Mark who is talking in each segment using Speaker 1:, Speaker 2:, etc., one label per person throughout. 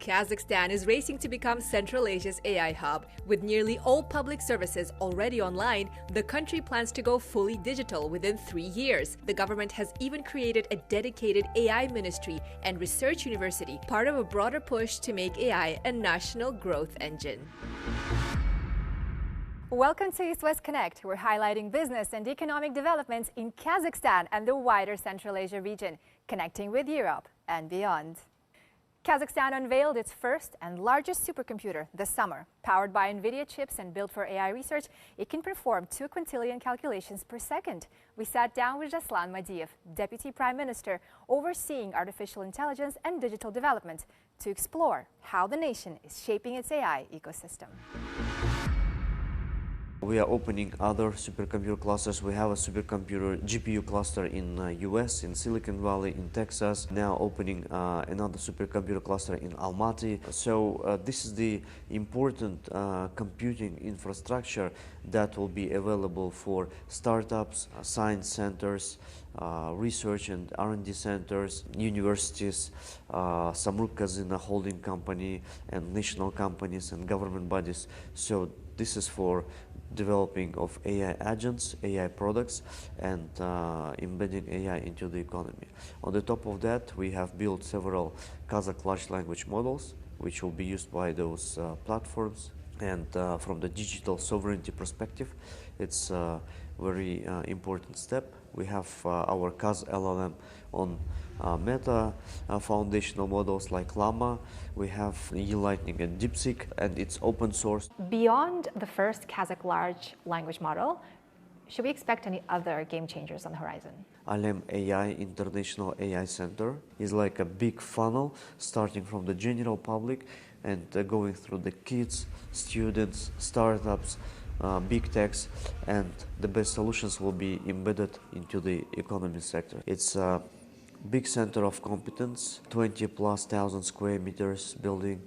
Speaker 1: Kazakhstan is racing to become Central Asia's AI hub. With nearly all public services already online, the country plans to go fully digital within 3 years. The government has even created a dedicated AI ministry and research university, part of a broader push to make AI a national growth engine.
Speaker 2: Welcome to East-West Connect. We're highlighting business and economic developments in Kazakhstan and the wider Central Asia region, connecting with Europe and beyond. Kazakhstan unveiled its first and largest supercomputer this summer. Powered by NVIDIA chips and built for AI research, it can perform 2 quintillion calculations per second. We sat down with Jaslan Madiev, Deputy Prime Minister overseeing artificial intelligence and digital development, to explore how the nation is shaping its AI ecosystem.
Speaker 3: We are opening other supercomputer clusters. We have a supercomputer GPU cluster in US, in Silicon Valley, in Texas. Now opening another supercomputer cluster in Almaty. So this is the important computing infrastructure that will be available for startups, science centers, research and R&D centers, universities, Samruk Kazina holding company, and national companies and government bodies. So this is for developing of AI agents, AI products, and embedding AI into the economy. On the top of that, we have built several Kazakh large language models, which will be used by those platforms. And from the digital sovereignty perspective, it's a very important step. We have our Kaz LLM on Meta foundational models like Llama. We have E-Lightning and DeepSeek, and it's open source.
Speaker 2: Beyond the first Kazakh large language model, should we expect any other game changers on the horizon?
Speaker 3: Alem AI International AI Center is like a big funnel starting from the general public and going through the kids, students, startups, big techs, and the best solutions will be embedded into the economy sector. It's a big center of competence, 20,000+ square meters building,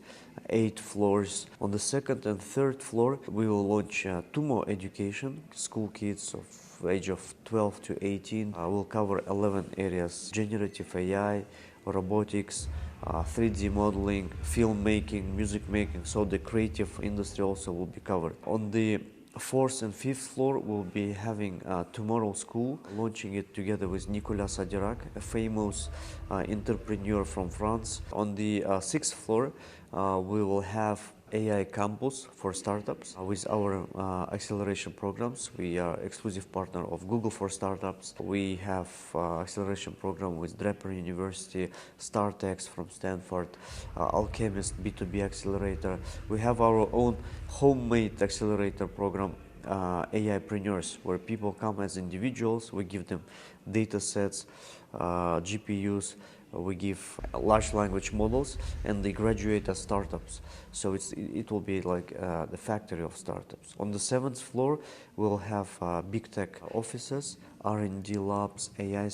Speaker 3: 8 floors. On the second and third floor, we will launch Tumo Education, school kids of age of 12 to 18. We'll cover 11 areas: generative AI, robotics, 3D modeling, filmmaking, music making, so the creative industry also will be covered. On the 4th and 5th floor, we'll be having Tomorrow School, launching it together with Nicolas Sadirac, a famous entrepreneur from France. On the 6th floor, we will have AI campus for startups with our acceleration programs. We are exclusive partner of Google for Startups. We have acceleration program with Draper University, StarTex from Stanford, Alchemist B2B accelerator. We have our own homemade accelerator program, AIpreneurs, where people come as individuals. We give them data sets, GPUs, we give large language models, and they graduate as startups. So it will be like the factory of startups. On the 7th floor, we'll have big tech offices, R&D labs, AI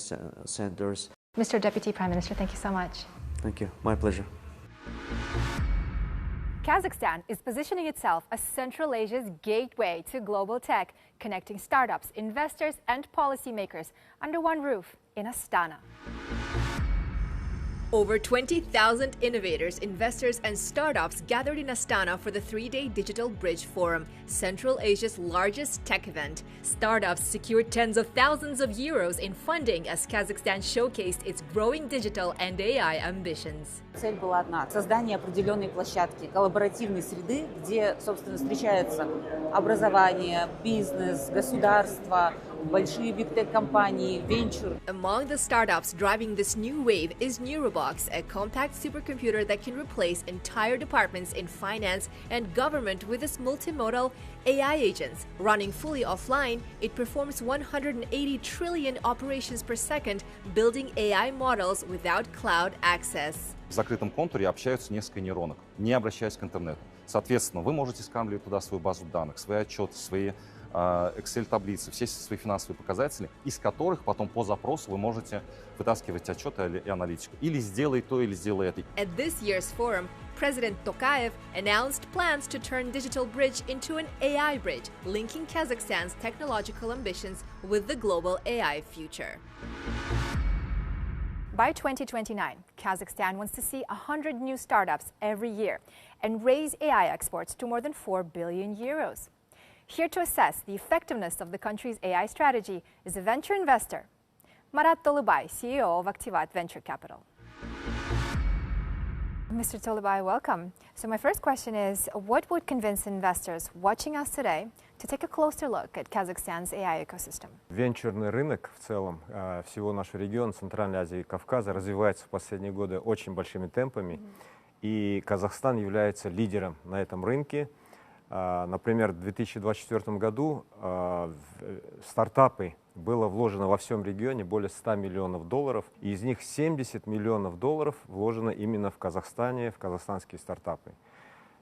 Speaker 3: centers.
Speaker 2: Mr. Deputy Prime Minister, thank you so much.
Speaker 3: Thank you. My pleasure.
Speaker 2: Kazakhstan is positioning itself as Central Asia's gateway to global tech, connecting startups, investors, and policymakers under one roof in Astana.
Speaker 1: Over 20,000 innovators, investors, and startups gathered in Astana for the 3-day Digital Bridge Forum, Central Asia's largest tech event. Startups secured tens of thousands of euros in funding as Kazakhstan showcased its growing digital and AI ambitions.
Speaker 4: Цель была одна – создание определенной площадки, коллаборативной среды, где, собственно, встречаются образование, бизнес, государство, большие биг-тек-компании, венчур.
Speaker 1: Among the startups driving this new wave is Neurobox, a compact supercomputer that can replace entire departments in finance and government with its multimodal AI agents. Running fully offline, it performs 180 trillion operations per second, building AI models without cloud access.
Speaker 5: В закрытом контуре общаются несколько нейронок, не обращаясь к интернету. Соответственно, вы можете скармливать туда свою базу данных, свои отчеты, свои Excel-таблицы, все свои финансовые показатели, из которых потом по запросу вы можете вытаскивать отчеты и аналитику. Или сделай то, или сделай это.
Speaker 1: At this year's forum, President Tokayev announced plans to turn Digital Bridge into an AI bridge, linking Kazakhstan's technological ambitions with the global AI future.
Speaker 2: By 2029, Kazakhstan wants to see 100 new startups every year and raise AI exports to more than 4 billion euros. Here to assess the effectiveness of the country's AI strategy is a venture investor, Marat Tolubay, CEO of Activat Venture Capital. Mr. Tolubay, welcome. So my first question is, what would convince investors watching us today to take a closer look at Kazakhstan's AI ecosystem?
Speaker 6: Венчурный рынок в целом всего нашего региона, Центральной Азии и Кавказа, развивается в последние годы очень большими темпами. И Казахстан является лидером на этом рынке. Например, в 2024 году в стартапы было вложено во всем регионе более 100 миллионов долларов, и из них 70 миллионов долларов вложено именно в Казахстане, в казахстанские стартапы.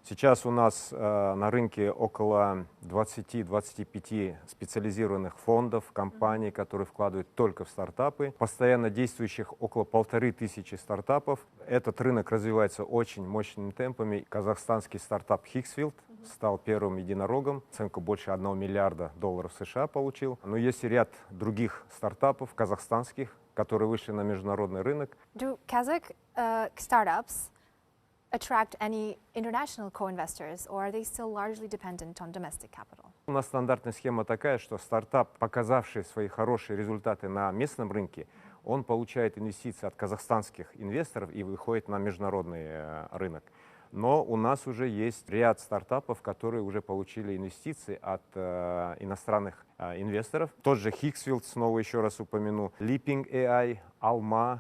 Speaker 6: Сейчас у нас на рынке около 20-25 специализированных фондов, компаний, которые вкладывают только в стартапы, постоянно действующих около 1500 стартапов. Этот рынок развивается очень мощными темпами. Казахстанский стартап Hixfield стал первым единорогом, оценку больше 1 миллиарда долларов США получил. Но есть и ряд других стартапов казахстанских, которые вышли на международный рынок.
Speaker 2: Do Kazakh startups attract any international co-investors, or are they still largely dependent on domestic capital?
Speaker 6: У нас стандартная схема такая, что стартап, показавший свои хорошие результаты на местном рынке, он получает инвестиции от казахстанских инвесторов и выходит на международный рынок. Но у нас уже есть ряд стартапов, которые уже получили инвестиции от иностранных инвесторов. Тот же Hixfield, снова еще раз упомяну, Leaping AI, Alma.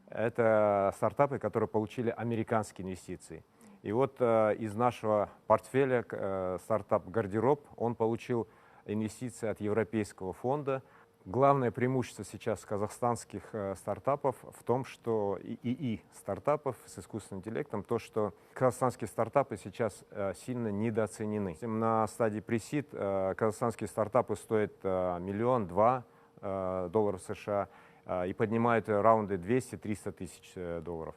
Speaker 6: Это стартапы, которые получили американские инвестиции. И вот из нашего портфеля стартап «Гардероб», он получил инвестиции от Европейского фонда. Главное преимущество сейчас казахстанских стартапов в том, что стартапов с искусственным интеллектом, то, что казахстанские стартапы сейчас сильно недооценены. На стадии пресид казахстанские стартапы стоят $1-2 миллиона долларов США и поднимают раунды 200-300 тысяч долларов.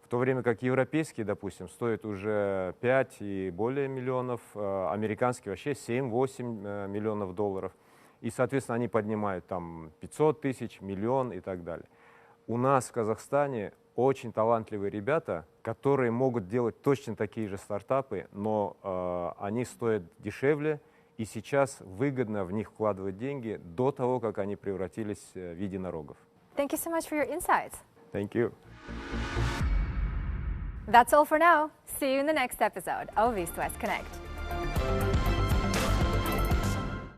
Speaker 6: В то время как европейские, допустим, стоят уже 5 и более миллионов, американские вообще 7-8 миллионов долларов. И, соответственно, они поднимают там 500 тысяч, миллион и так далее. У нас в Казахстане очень талантливые ребята, которые могут делать точно такие же стартапы, но они стоят дешевле, и сейчас выгодно в них вкладывать деньги до того, как они превратились в единорогов.
Speaker 2: Thank you so much for your insights.
Speaker 6: Thank you.
Speaker 2: That's all for now. See you in the next episode of East West Connect.